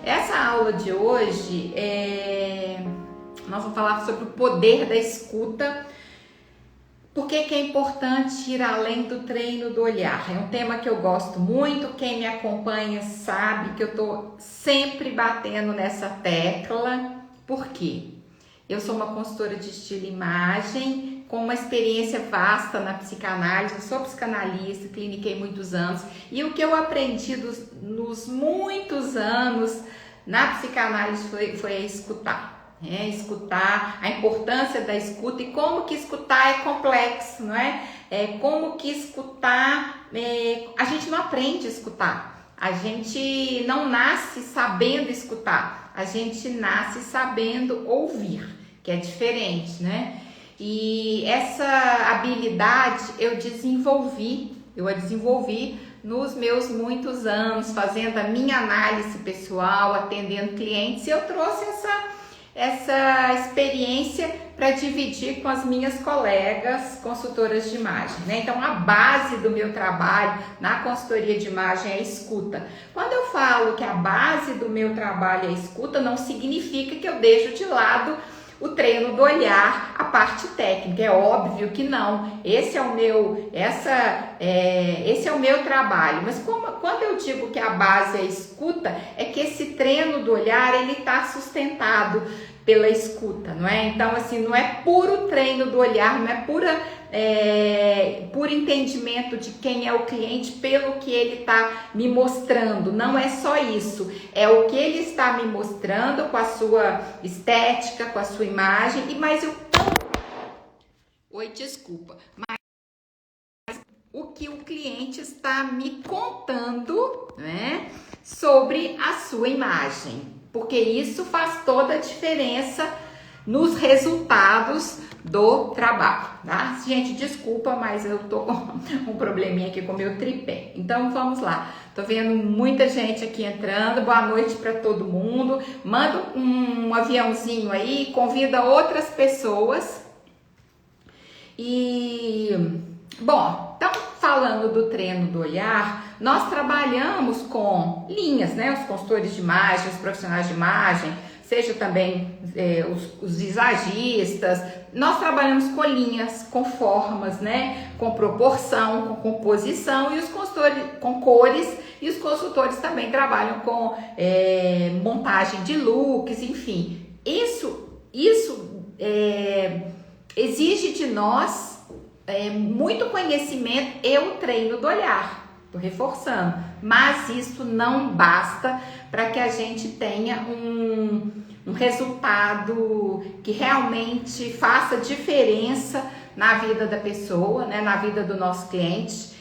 Essa aula de hoje nós vamos falar sobre o poder da escuta. Por que é importante ir além do treino do olhar? É um tema que eu gosto muito, quem me acompanha sabe que eu estou sempre batendo nessa tecla. Por quê? Eu sou uma consultora de estilo e imagem, com uma experiência vasta na psicanálise, eu sou psicanalista, cliniquei muitos anos, e o que eu aprendi nos muitos anos na psicanálise foi a escutar. Escutar, a importância da escuta e como que escutar é complexo, não é? Como que escutar, a gente não aprende a escutar, a gente não nasce sabendo escutar, a gente nasce sabendo ouvir, que é diferente, né? E essa habilidade eu a desenvolvi nos meus muitos anos, fazendo a minha análise pessoal, atendendo clientes, e eu trouxe essa experiência para dividir com as minhas colegas consultoras de imagem, né? Então, a base do meu trabalho na consultoria de imagem é a escuta. Quando eu falo que a base do meu trabalho é a escuta, não significa que eu deixo de lado o treino do olhar, a parte técnica. É óbvio que não. Esse é o meu trabalho. Mas quando eu digo que a base é a escuta, é que esse treino do olhar ele está sustentado pela escuta, não é? Então, assim, não é puro treino do olhar, não é puro entendimento de quem é o cliente pelo que ele está me mostrando. Não é só isso, é o que ele está me mostrando com a sua estética, com a sua imagem, mas o que o cliente está me contando, né, sobre a sua imagem, porque isso faz toda a diferença nos resultados do trabalho, tá? Gente, desculpa, mas eu tô com um probleminha aqui com o meu tripé. Então, vamos lá. Tô vendo muita gente aqui entrando. Boa noite para todo mundo. Manda um aviãozinho aí, convida outras pessoas. E, bom, então, falando do treino do olhar, nós trabalhamos com linhas, né? Os consultores de imagem, os profissionais de imagem, seja também os visagistas, nós trabalhamos com linhas, com formas, né? Com proporção, com composição, e os consultores com cores, e os consultores também trabalham com montagem de looks, enfim. Isso exige de nós muito conhecimento e o treino do olhar. Estou reforçando, mas isso não basta para que a gente tenha um resultado que realmente faça diferença na vida da pessoa, né, na vida do nosso cliente.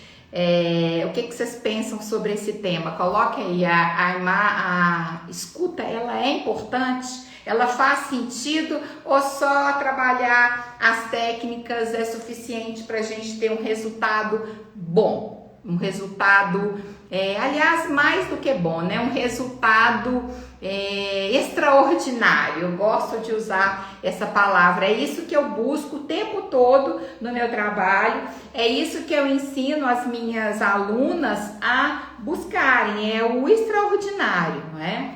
O que vocês pensam sobre esse tema? Coloque aí, a escuta, ela é importante? Ela faz sentido ou só trabalhar as técnicas é suficiente para a gente ter um resultado bom? Um resultado, aliás, mais do que bom, né? Um resultado extraordinário. Eu gosto de usar essa palavra. É isso que eu busco o tempo todo no meu trabalho. É isso que eu ensino as minhas alunas a buscarem. É o extraordinário, não é?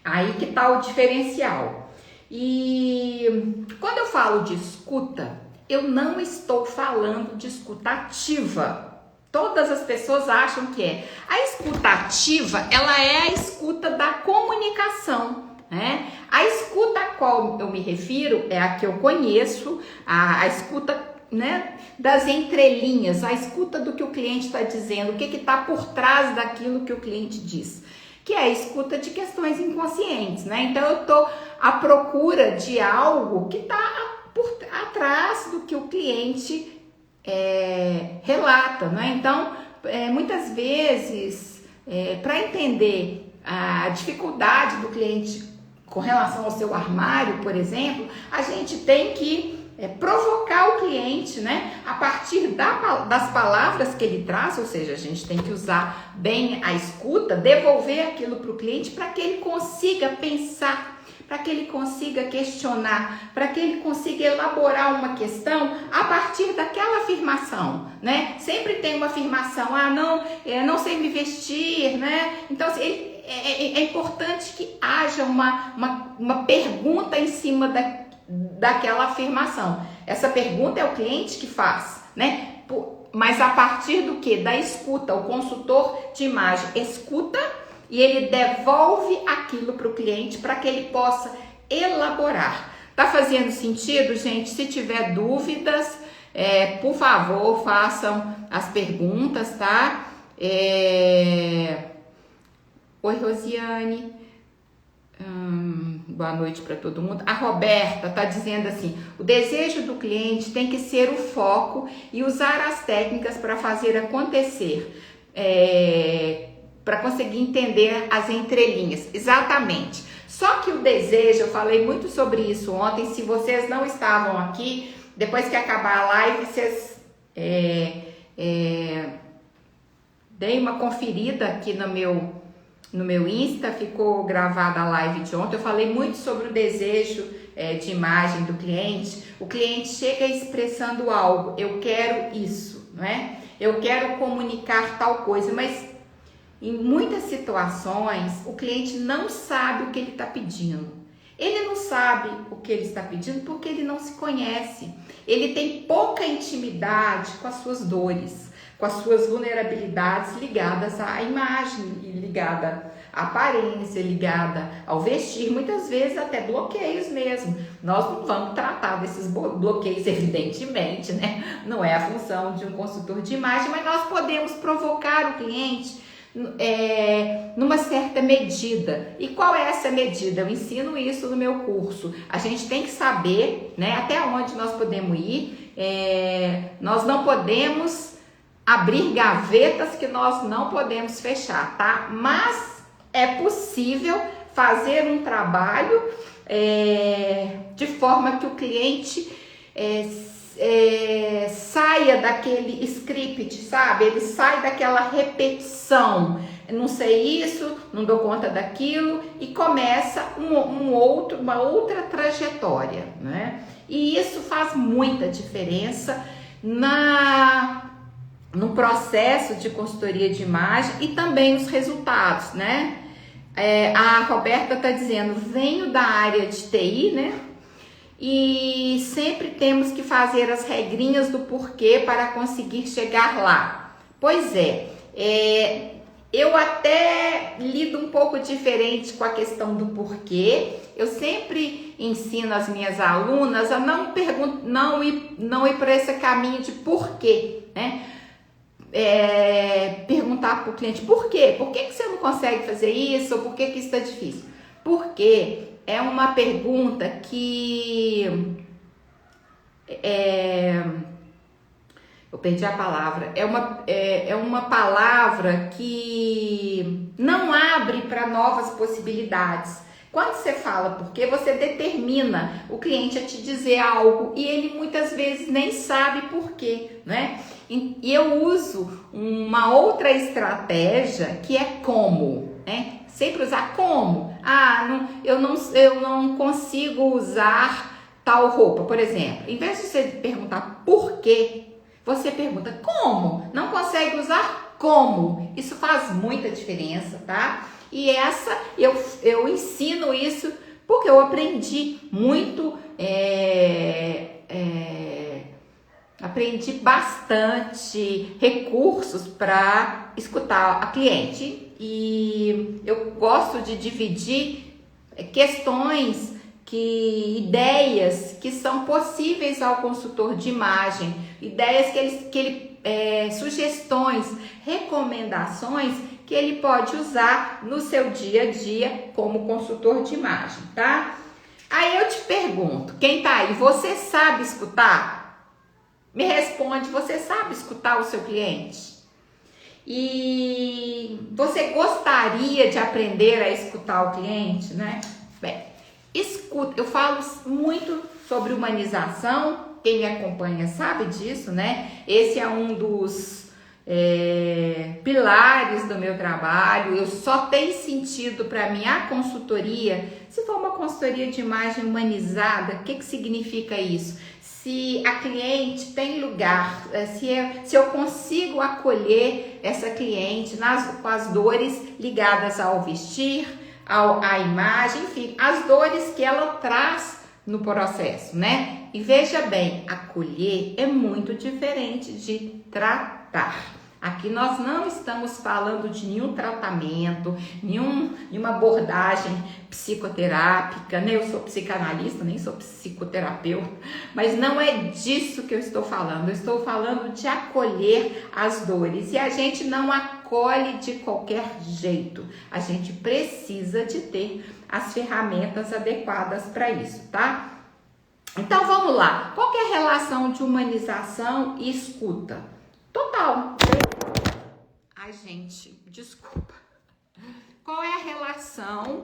Aí que tá o diferencial. E quando eu falo de escuta, eu não estou falando de escuta ativa. Todas as pessoas acham que é. A escuta ativa, ela é a escuta da comunicação, né? A escuta a qual eu me refiro é a que eu conheço, a escuta, né, das entrelinhas, a escuta do que o cliente está dizendo, o que está por trás daquilo que o cliente diz, que é a escuta de questões inconscientes, né? Então, eu estou à procura de algo que está por atrás do que o cliente relata, né? Então, muitas vezes, para entender a dificuldade do cliente com relação ao seu armário, por exemplo, a gente tem que provocar o cliente, né? A partir das palavras que ele traz, ou seja, a gente tem que usar bem a escuta, devolver aquilo para o cliente para que ele consiga pensar, para que ele consiga questionar, para que ele consiga elaborar uma questão a partir daquela afirmação, né? Sempre tem uma afirmação, não, não sei me vestir, né? Então, assim, é importante que haja uma pergunta em cima daquela afirmação. Essa pergunta é o cliente que faz, né? Mas a partir do que? Da escuta. O consultor de imagem escuta e ele devolve aquilo para o cliente para que ele possa elaborar. Tá fazendo sentido, gente? Se tiver dúvidas, por favor, façam as perguntas, tá? Oi, Rosiane. Boa noite para todo mundo. A Roberta está dizendo assim: o desejo do cliente tem que ser o foco e usar as técnicas para fazer acontecer, para conseguir entender as entrelinhas. Exatamente. Só que o desejo, eu falei muito sobre isso ontem. Se vocês não estavam aqui, depois que acabar a live, vocês deem uma conferida aqui no meu Insta, ficou gravada a live de ontem. Eu falei muito sobre o desejo de imagem do cliente. O cliente chega expressando algo, eu quero isso, não é? Eu quero comunicar tal coisa, mas em muitas situações o cliente não sabe o que ele está pedindo. Ele não sabe o que ele está pedindo porque ele não se conhece. Ele tem pouca intimidade com as suas dores, com as suas vulnerabilidades ligadas à imagem, ligada à aparência, ligada ao vestir, muitas vezes até bloqueios mesmo. Nós não vamos tratar desses bloqueios, evidentemente, né? Não é a função de um consultor de imagem, mas nós podemos provocar o cliente numa certa medida. E qual é essa medida? Eu ensino isso no meu curso. A gente tem que saber, né, até onde nós podemos ir. Nós não podemos abrir gavetas que nós não podemos fechar, tá? Mas é possível fazer um trabalho de forma que o cliente saia daquele script, sabe? Ele sai daquela repetição. Não sei isso, não dou conta daquilo, e começa uma outra trajetória, né? E isso faz muita diferença no processo de consultoria de imagem e também nos resultados, né? A Roberta está dizendo, venho da área de TI, né? E sempre temos que fazer as regrinhas do porquê para conseguir chegar lá. Pois eu até lido um pouco diferente com a questão do porquê. Eu sempre ensino as minhas alunas a não ir por esse caminho de porquê, né? Perguntar para o cliente por quê? Por que você não consegue fazer isso? Ou por que isso está difícil? Porque é uma pergunta que eu perdi a palavra. É uma palavra que não abre para novas possibilidades. Quando você fala porque você determina o cliente a te dizer algo e ele muitas vezes nem sabe por quê, né? E eu uso uma outra estratégia que é como, né? Sempre usar como. Eu não consigo usar tal roupa, por exemplo. Em vez de você perguntar por quê, você pergunta como. Não consegue usar como. Isso faz muita diferença, tá? E eu ensino isso porque eu aprendi muito, aprendi bastante recursos para escutar a cliente. E eu gosto de dividir questões, ideias que são possíveis ao consultor de imagem, ideias sugestões, recomendações que ele pode usar no seu dia a dia como consultor de imagem, tá? Aí eu te pergunto, quem tá aí, você sabe escutar? Me responde, você sabe escutar o seu cliente? E você gostaria de aprender a escutar o cliente, né? Bem, escuta, eu falo muito sobre humanização, quem me acompanha sabe disso, né? Esse é um dos pilares do meu trabalho. Eu só tenho sentido para mim a consultoria se for uma consultoria de imagem humanizada. O que significa isso? Se a cliente tem lugar, se eu consigo acolher essa cliente com as dores ligadas ao vestir, à imagem, enfim, as dores que ela traz no processo, né? E veja bem, acolher é muito diferente de tratar. Aqui nós não estamos falando de nenhum tratamento, nenhuma abordagem psicoterápica, né? Eu sou psicanalista, nem sou psicoterapeuta, mas não é disso que eu estou falando. Eu estou falando de acolher as dores, e a gente não acolhe de qualquer jeito. A gente precisa de ter as ferramentas adequadas para isso, tá? Então vamos lá. Qual que é a relação de humanização e escuta? Total. Ai, gente, desculpa. Qual é a relação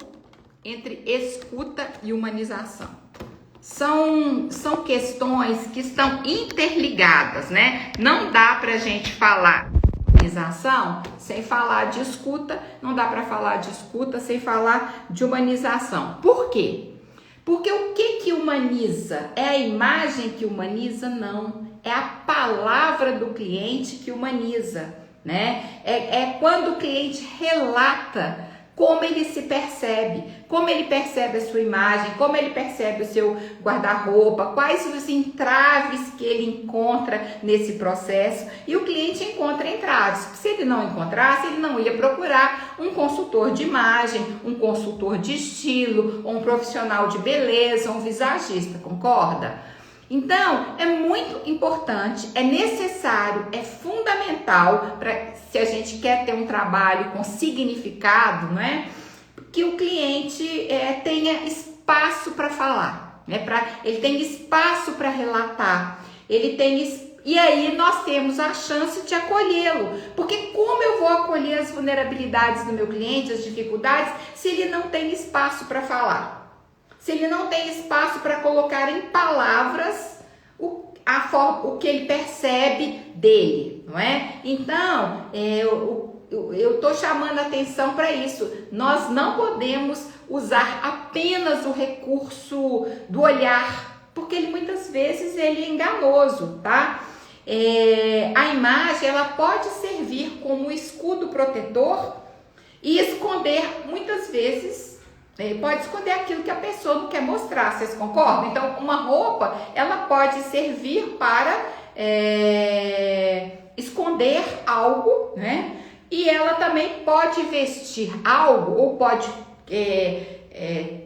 entre escuta e humanização? São questões que estão interligadas, né? Não dá pra gente falar de humanização sem falar de escuta, não dá pra falar de escuta sem falar de humanização. Por quê? Porque o que humaniza? É a imagem que humaniza? Não. É a palavra do cliente que humaniza, né? É quando o cliente relata como ele se percebe, como ele percebe a sua imagem, como ele percebe o seu guarda-roupa, quais os entraves que ele encontra nesse processo. E o cliente encontra entraves. Se ele não encontrasse, ele não ia procurar um consultor de imagem, um consultor de estilo, um profissional de beleza, um visagista, concorda? Então, é muito importante, é necessário, é fundamental para se a gente quer ter um trabalho com significado, não é? Que o cliente tenha espaço para falar, né? Ele tem espaço para relatar, e aí nós temos a chance de acolhê-lo, porque como eu vou acolher as vulnerabilidades do meu cliente, as dificuldades, se ele não tem espaço para falar? Se ele não tem espaço para colocar em palavras o que ele percebe dele, não é? Então, eu estou chamando a atenção para isso. Nós não podemos usar apenas o recurso do olhar, porque ele muitas vezes ele é enganoso, tá? A imagem ela pode servir como escudo protetor e esconder muitas vezes. Pode esconder aquilo que a pessoa não quer mostrar, vocês concordam? Então, uma roupa, ela pode servir para esconder algo, né? E ela também pode vestir algo, ou pode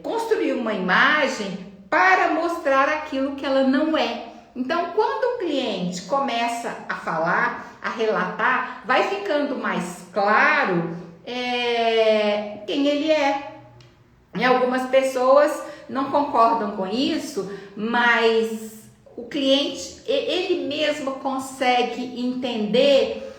construir uma imagem para mostrar aquilo que ela não é. Então, quando o cliente começa a falar, a relatar, vai ficando mais claro quem ele é. E algumas pessoas não concordam com isso, mas o cliente, ele mesmo consegue entender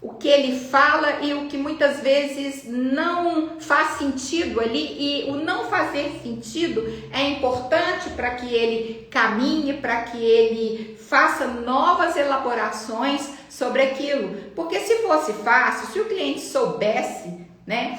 o que ele fala e o que muitas vezes não faz sentido ali, e o não fazer sentido é importante para que ele caminhe, para que ele faça novas elaborações sobre aquilo, porque se fosse fácil, se o cliente soubesse, né,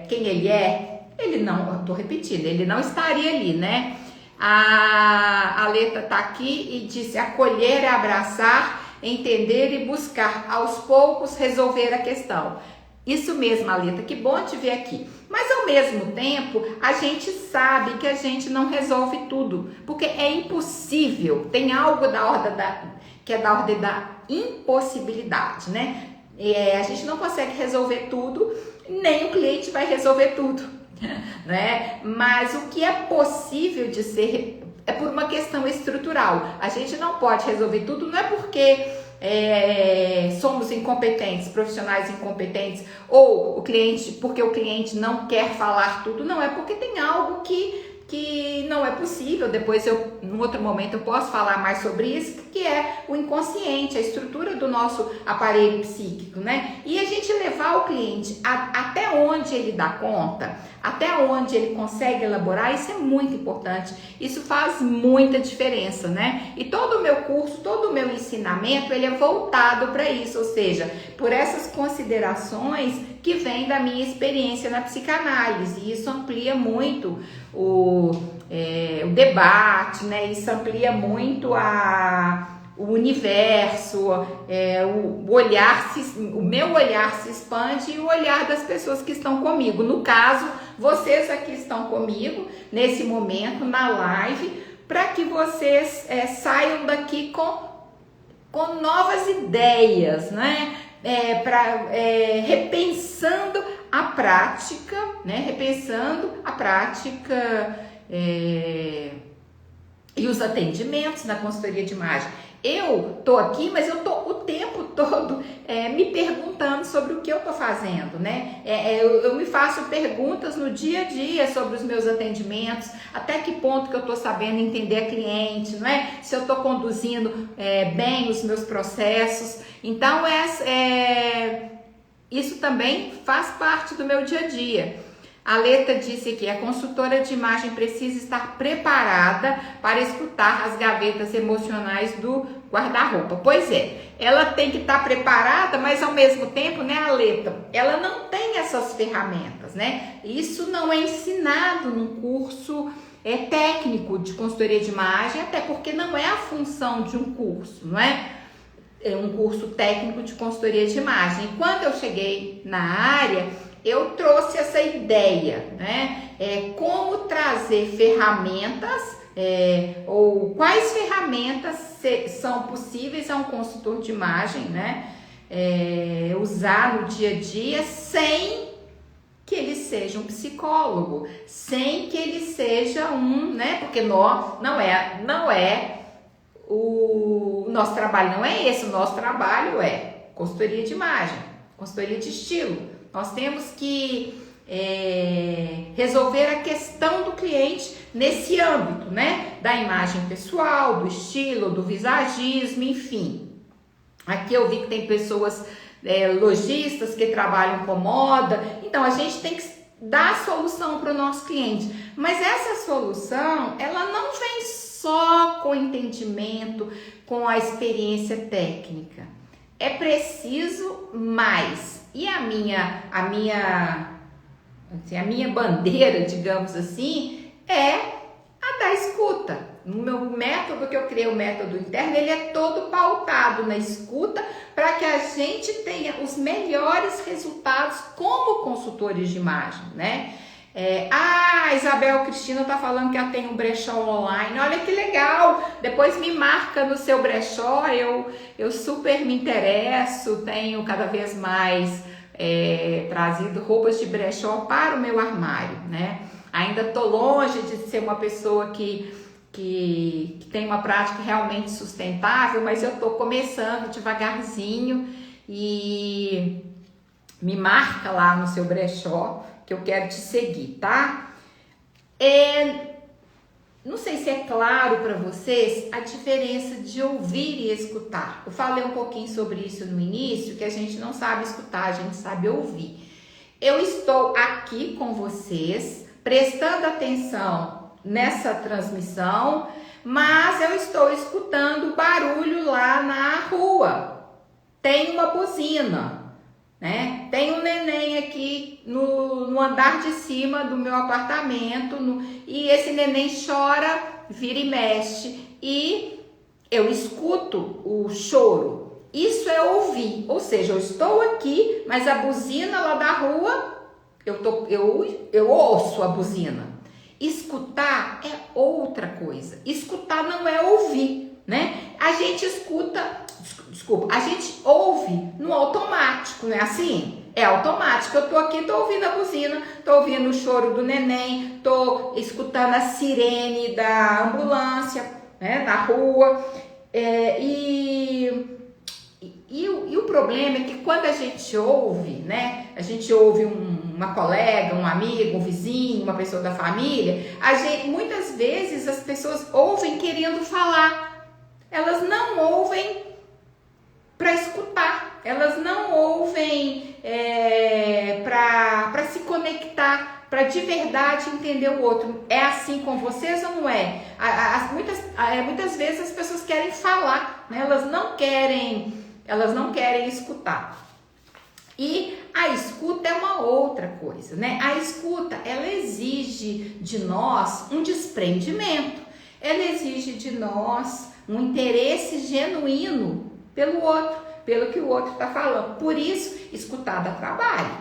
quem ele é, ele não, eu tô repetindo, ele não estaria ali, né? A letra tá aqui e disse: acolher é abraçar, entender e buscar aos poucos resolver a questão. Isso mesmo, Aleta, que bom te ver aqui. Mas ao mesmo tempo, a gente sabe que a gente não resolve tudo, porque é impossível, tem algo que é da ordem da impossibilidade, né? A gente não consegue resolver tudo, nem o cliente vai resolver tudo, né? Mas o que é possível de ser é por uma questão estrutural. A gente não pode resolver tudo, não é porque somos incompetentes, profissionais incompetentes, ou porque o cliente não quer falar tudo, não, é porque tem algo que que não é possível. Depois, num outro momento, eu posso falar mais sobre isso, que é o inconsciente, a estrutura do nosso aparelho psíquico, né? E a gente levar o cliente até onde ele dá conta, até onde ele consegue elaborar, isso é muito importante. Isso faz muita diferença, né? E todo o meu curso, todo o meu ensinamento, ele é voltado para isso, ou seja, por essas considerações que vêm da minha experiência na psicanálise. E isso amplia muito o debate, né? Isso amplia muito o universo, o olhar, o meu olhar se expande e o olhar das pessoas que estão comigo. No caso, vocês aqui estão comigo nesse momento na live, para que vocês saiam daqui com novas ideias, né? Repensando a prática, né? Repensando a prática e os atendimentos na consultoria de imagem. Eu tô aqui, mas eu tô o tempo todo me perguntando sobre o que eu tô fazendo, né? Eu me faço perguntas no dia a dia sobre os meus atendimentos, até que ponto que eu tô sabendo entender a cliente, não é? Se eu tô conduzindo bem os meus processos. Então, isso também faz parte do meu dia a dia. A Leta disse aqui, a consultora de imagem precisa estar preparada para escutar as gavetas emocionais do guarda-roupa. Pois é, ela tem que estar preparada, mas ao mesmo tempo, né, a Leta, ela não tem essas ferramentas, né? Isso não é ensinado num curso técnico de consultoria de imagem, até porque não é a função de um curso, não é? É um curso técnico de consultoria de imagem. E quando eu cheguei na área, eu trouxe essa ideia, né? Como trazer ferramentas, ou quais ferramentas são possíveis a um consultor de imagem, né? Usar no dia a dia sem que ele seja um psicólogo, sem que ele seja né? Porque não é o nosso trabalho, não é esse. O nosso trabalho é consultoria de imagem, consultoria de estilo. Nós temos que resolver a questão do cliente nesse âmbito, né? Da imagem pessoal, do estilo, do visagismo, enfim. Aqui eu vi que tem pessoas lojistas que trabalham com moda. Então, a gente tem que dar a solução para o nosso cliente. Mas essa solução, ela não vem só com entendimento, com a experiência técnica. É preciso mais. E a minha bandeira, digamos assim, é a da escuta. No meu método que eu criei, o método interno, ele é todo pautado na escuta para que a gente tenha os melhores resultados como consultores de imagem, né? A Isabel Cristina tá falando que ela tem um brechó online. Olha que legal! Depois me marca no seu brechó, eu super me interesso, tenho cada vez mais trazido roupas de brechó para o meu armário, né? Ainda tô longe de ser uma pessoa que tem uma prática realmente sustentável, mas eu tô começando devagarzinho. E me marca lá no seu brechó, que eu quero te seguir, tá? Não sei se é claro para vocês a diferença de ouvir e escutar. Eu falei um pouquinho sobre isso no início, que a gente não sabe escutar, a gente sabe ouvir. Eu estou aqui com vocês, prestando atenção nessa transmissão, mas eu estou escutando barulho lá na rua. Tem uma buzina, né? Tem um neném aqui no andar de cima do meu apartamento, e esse neném chora, vira e mexe, e eu escuto o choro. Isso é ouvir, ou seja, eu estou aqui, mas a buzina lá da rua, eu ouço a buzina. Escutar é outra coisa. Escutar não é ouvir, né? A gente a gente ouve no automático, não é assim? É automático. Eu tô aqui, tô ouvindo a buzina, tô ouvindo o choro do neném, tô escutando a sirene da ambulância, né, na rua. E o problema é que quando a gente ouve, né? A gente ouve um uma colega, um amigo, um vizinho, uma pessoa da família, muitas vezes as pessoas ouvem querendo falar, elas não ouvem para escutar, elas não ouvem para se conectar, para de verdade entender o outro. É assim com vocês ou não é? Muitas vezes as pessoas querem falar, né? Elas não querem escutar. E a escuta é uma outra coisa, né? A escuta, ela exige de nós um desprendimento. Ela exige de nós um interesse genuíno pelo outro, pelo que o outro está falando. Por isso, escutar dá trabalho,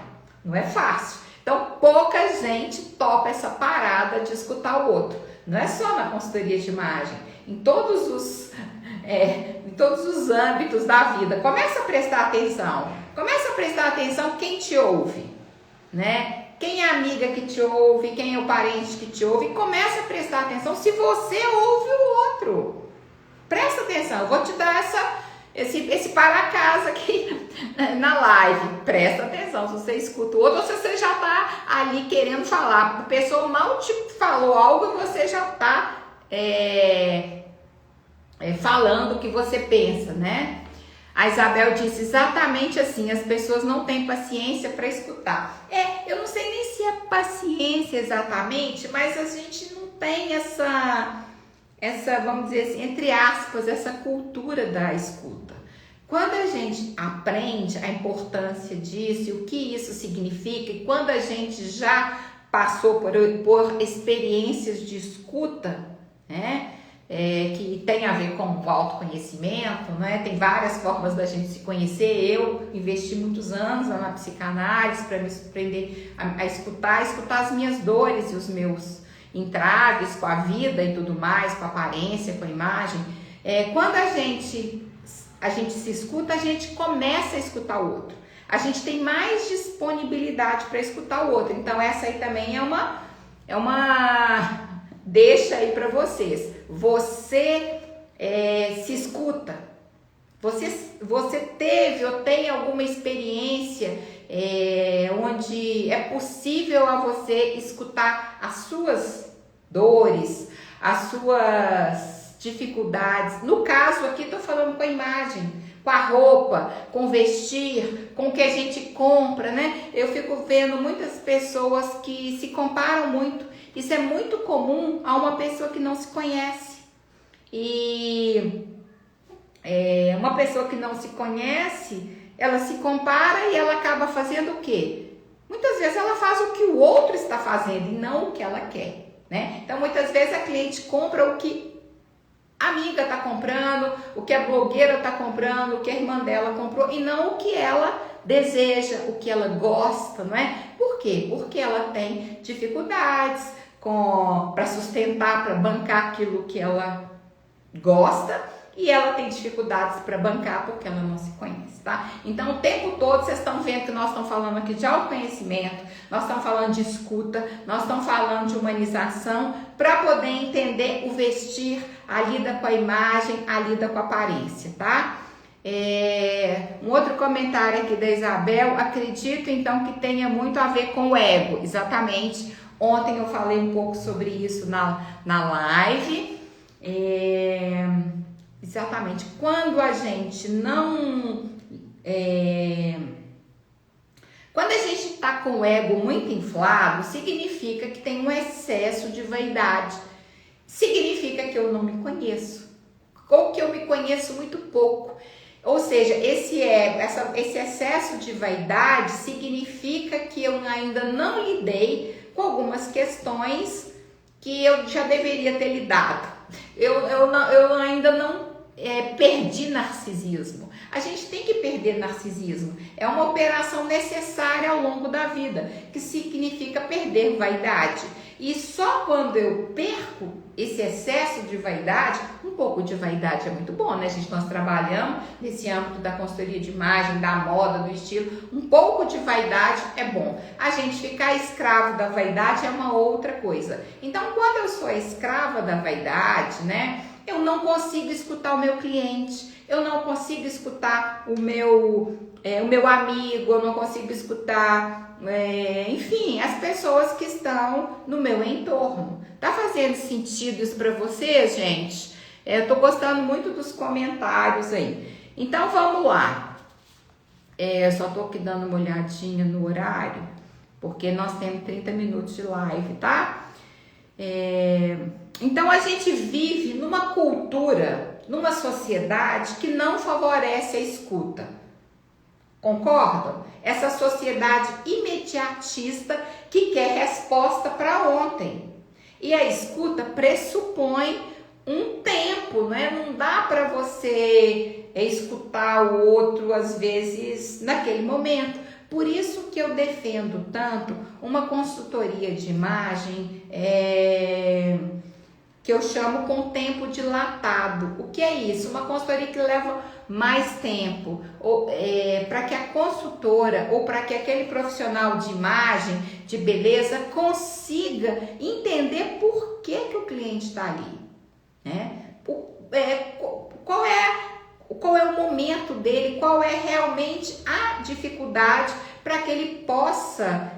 não é fácil. Então, pouca gente topa essa parada de escutar o outro. Não é só na consultoria de imagem, em todos os âmbitos da vida. Começa a prestar atenção quem te ouve, né? Quem é a amiga que te ouve, quem é o parente que te ouve. Começa a prestar atenção se você ouve o outro. Presta atenção, eu vou te dar esse para casa aqui na live. Presta atenção se você escuta o outro ou se você já tá ali querendo falar. A pessoa mal te falou algo e você já tá falando o que você pensa, né? A Isabel disse exatamente assim: as pessoas não têm paciência para escutar. Eu não sei nem se é paciência exatamente, mas a gente não tem essa, vamos dizer assim, entre aspas, essa cultura da escuta. Quando a gente aprende a importância disso e o que isso significa, e quando a gente já passou por experiências de escuta, né? Que tem a ver com o autoconhecimento, né? Tem várias formas da gente se conhecer. Eu investi muitos anos na psicanálise para me aprender a escutar as minhas dores e os meus entraves com a vida e tudo mais, com a aparência, com a imagem. Quando a gente se escuta, a gente começa a escutar o outro. A gente tem mais disponibilidade para escutar o outro. Então essa aí também é uma deixa aí para vocês. Você se escuta. Você teve ou tem alguma experiência onde é possível a você escutar as suas dores, as suas dificuldades. No caso aqui, estou falando com a imagem, com a roupa, com o vestir, com o que a gente compra, né? Eu fico vendo muitas pessoas que se comparam muito. Isso é muito comum a uma pessoa que não se conhece. E uma pessoa que não se conhece, ela se compara e ela acaba fazendo o quê? Muitas vezes ela faz o que o outro está fazendo e não o que ela quer, né? Então, muitas vezes a cliente compra o que a amiga está comprando, o que a blogueira está comprando, o que a irmã dela comprou e não o que ela deseja, o que ela gosta, não é? Por quê? Porque ela tem dificuldades para sustentar, para bancar aquilo que ela gosta e ela tem dificuldades para bancar porque ela não se conhece, tá? Então, o tempo todo vocês estão vendo que nós estamos falando aqui de autoconhecimento, nós estamos falando de escuta, nós estamos falando de humanização para poder entender o vestir, a lida com a imagem, a lida com a aparência, tá? Um outro comentário aqui da Isabel: acredito então que tenha muito a ver com o ego. Exatamente, ontem eu falei um pouco sobre isso na live. Exatamente, quando a gente não... quando a gente está com o ego muito inflado, significa que tem um excesso de vaidade. Significa que eu não me conheço, ou que eu me conheço muito pouco. Ou seja, esse excesso de vaidade significa que eu ainda não lidei com algumas questões que eu já deveria ter lidado. Eu ainda não perdi narcisismo. A gente tem que perder narcisismo. É uma operação necessária ao longo da vida, que significa perder vaidade. E só quando eu perco esse excesso de vaidade, um pouco de vaidade é muito bom, né, gente? Nós trabalhamos nesse âmbito da consultoria de imagem, da moda, do estilo. Um pouco de vaidade é bom. A gente ficar escravo da vaidade é uma outra coisa. Então, quando eu sou escrava da vaidade, né, eu não consigo escutar o meu cliente, eu não consigo escutar o meu amigo, eu não consigo escutar, enfim, as pessoas que estão no meu entorno. Tá fazendo sentido isso para vocês, gente? Eu tô gostando muito dos comentários aí. Então vamos lá. Eu só tô aqui dando uma olhadinha no horário, porque nós temos 30 minutos de live, tá? Então a gente vive numa cultura, numa sociedade que não favorece a escuta. Concordam? Essa sociedade imediatista que quer resposta para ontem. E a escuta pressupõe um tempo, né? Não dá para você escutar o outro às vezes naquele momento. Por isso que eu defendo tanto uma consultoria de imagem que eu chamo com tempo dilatado. O que é isso? Uma consultoria que leva mais tempo para que a consultora ou para que aquele profissional de imagem, de beleza, consiga entender por que o cliente está ali, né? Qual é o momento dele, qual é realmente a dificuldade para que ele possa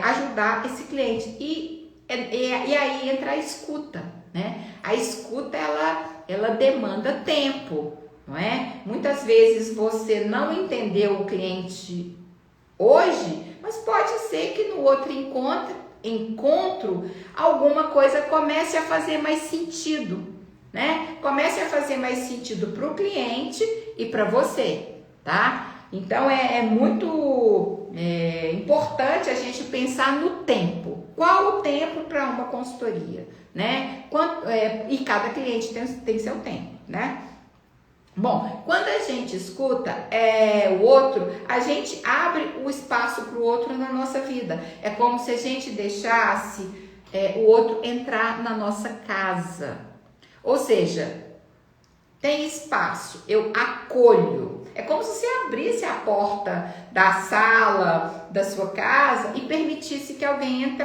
ajudar esse cliente. E aí entra a escuta, né? A escuta, ela demanda tempo, não é? Muitas vezes você não entendeu o cliente hoje, mas pode ser que no outro encontro alguma coisa comece a fazer mais sentido, né? Comece a fazer mais sentido para o cliente e para você, tá? Então é muito importante a gente pensar no tempo. Qual o tempo para uma consultoria, né? E cada cliente tem seu tempo, né? Bom, quando a gente escuta o outro, a gente abre o espaço para o outro na nossa vida. É como se a gente deixasse o outro entrar na nossa casa. Ou seja, tem espaço, eu acolho. É como se você abrisse a porta da sala da sua casa e permitisse que alguém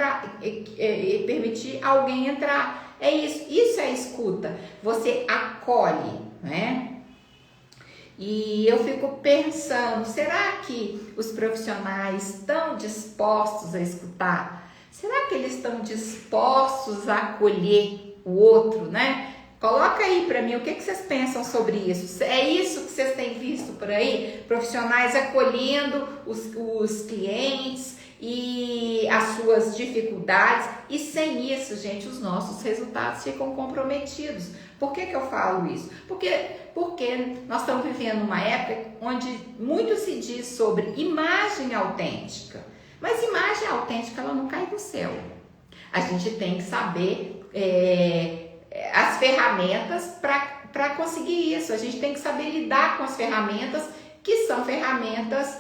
permitir alguém entrar. É isso é escuta. Você acolhe, né? E eu fico pensando, será que os profissionais estão dispostos a escutar? Será que eles estão dispostos a acolher o outro, né? Coloca aí para mim o que vocês pensam sobre isso. É isso que vocês têm visto por aí? Profissionais acolhendo os clientes e as suas dificuldades. E sem isso, gente, os nossos resultados ficam comprometidos. Por que eu falo isso? Porque nós estamos vivendo uma época onde muito se diz sobre imagem autêntica. Mas imagem autêntica, ela não cai do céu. A gente tem que saber as ferramentas para conseguir isso. A gente tem que saber lidar com as ferramentas que são ferramentas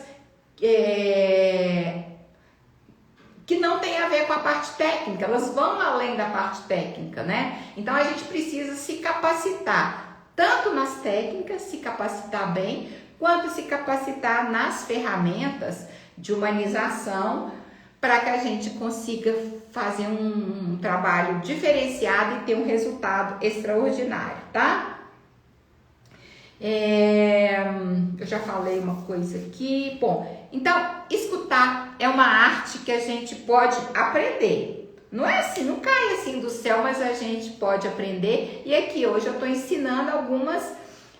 que não tem a ver com a parte técnica, elas vão além da parte técnica, né? Então a gente precisa se capacitar, tanto nas técnicas, se capacitar bem, quanto se capacitar nas ferramentas de humanização, para que a gente consiga fazer um trabalho diferenciado e ter um resultado extraordinário, tá? Eu já falei uma coisa aqui. Bom, então escutar é uma arte que a gente pode aprender. Não é assim, não cai assim do céu, mas a gente pode aprender. E aqui hoje eu estou ensinando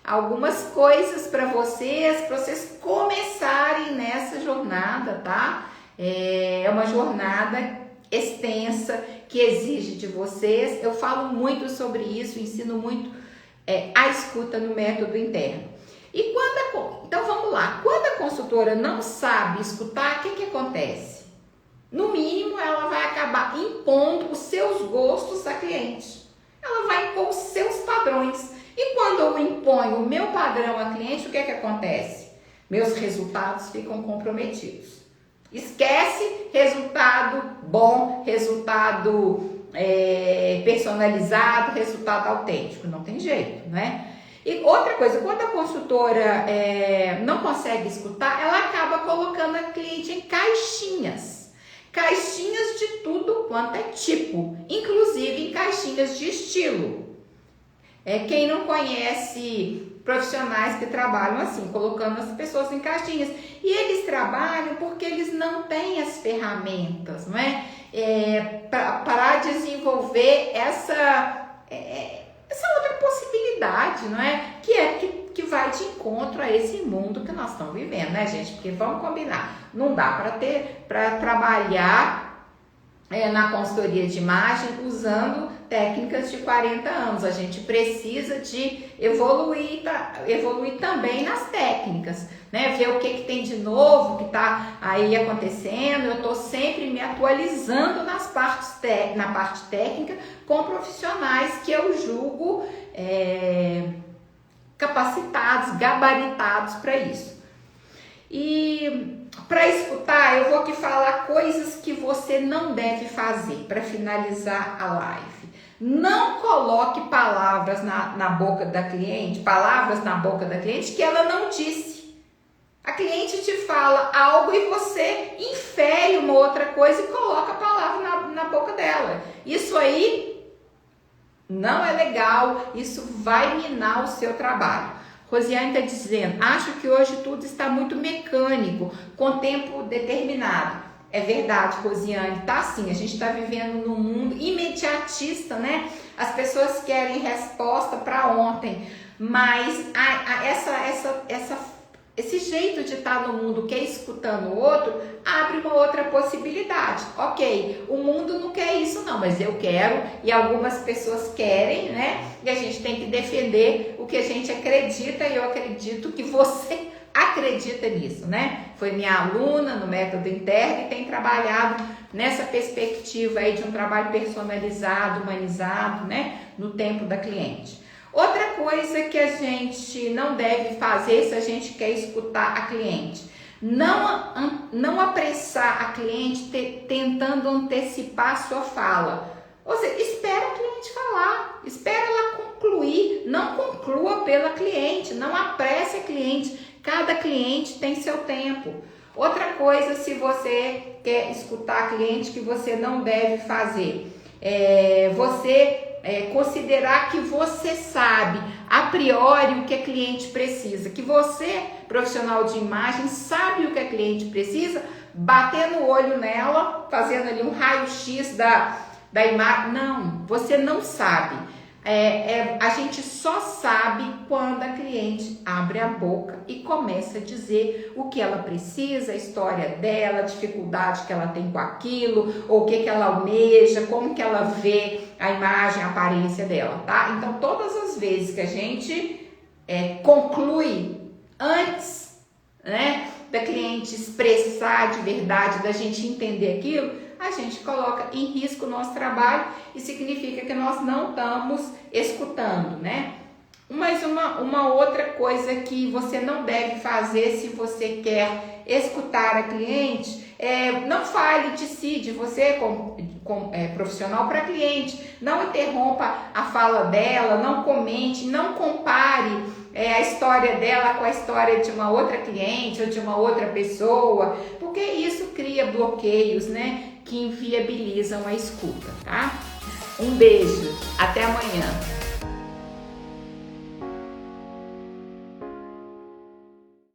algumas coisas para vocês começarem nessa jornada, tá? É uma jornada extensa que exige de vocês. Eu falo muito sobre isso, ensino muito a escuta no método interno. E então vamos lá, quando a consultora não sabe escutar, o que acontece? No mínimo, ela vai acabar impondo os seus gostos à cliente. Ela vai impor os seus padrões. E quando eu imponho o meu padrão à cliente, o que acontece? Meus resultados ficam comprometidos. Esquece resultado bom, resultado personalizado, resultado autêntico. Não tem jeito, né? E outra coisa, quando a consultora não consegue escutar, ela acaba colocando a cliente em caixinhas. Caixinhas de tudo quanto é tipo, inclusive em caixinhas de estilo. Quem não conhece profissionais que trabalham assim, colocando as pessoas em caixinhas. E eles trabalham porque eles não têm as ferramentas, não é? Para desenvolver essa outra possibilidade, não é? Que vai de encontro a esse mundo que nós estamos vivendo, né, gente? Porque vamos combinar, não dá para trabalhar na consultoria de imagem usando técnicas de 40 anos. A gente precisa de evoluir também nas técnicas, né? Ver o que tem de novo que está aí acontecendo. Eu estou sempre me atualizando na parte técnica com profissionais que eu julgo capacitados, gabaritados para isso. E para escutar, eu vou aqui falar coisas que você não deve fazer para finalizar a live. Não coloque palavras na boca da cliente que ela não disse. A cliente te fala algo e você infere uma outra coisa e coloca a palavra na boca dela. Isso aí não é legal, isso vai minar o seu trabalho. Rosiane está dizendo, acho que hoje tudo está muito mecânico, com tempo determinado. É verdade, Rosiane, tá sim, a gente está vivendo num mundo imediatista, né? As pessoas querem resposta para ontem, mas esse jeito de estar no mundo que é escutando o outro, abre uma outra possibilidade. Ok, o mundo não quer isso não, mas eu quero e algumas pessoas querem, né? E a gente tem que defender o que a gente acredita e eu acredito que você acredita nisso, né? Foi minha aluna no Método Interno e tem trabalhado nessa perspectiva aí de um trabalho personalizado, humanizado, né? No tempo da cliente. Outra coisa que a gente não deve fazer se a gente quer escutar a cliente, não apressar a cliente tentando antecipar a sua fala. Ou seja, espera a cliente falar, espera ela concluir, não conclua pela cliente, não apresse a cliente, cada cliente tem seu tempo. Outra coisa, se você quer escutar a cliente, que você não deve fazer, considerar que você sabe a priori o que a cliente precisa, que você, profissional de imagem, sabe o que a cliente precisa, bater no olho nela, fazendo ali um raio-x da imagem. Não, você não sabe. A gente só sabe quando a cliente abre a boca e começa a dizer o que ela precisa, a história dela, a dificuldade que ela tem com aquilo, ou o que ela almeja, como que ela vê a imagem, a aparência dela, tá? Então, todas as vezes que a gente conclui antes, né, da cliente expressar de verdade, da gente entender aquilo, a gente coloca em risco o nosso trabalho e significa que nós não estamos escutando, né? Mas uma outra coisa que você não deve fazer se você quer escutar a cliente, não fale de si, de você como profissional para cliente, não interrompa a fala dela, não comente, não compare a história dela com a história de uma outra cliente ou de uma outra pessoa, porque isso cria bloqueios, né, que inviabilizam a escuta, tá? Um beijo, até amanhã.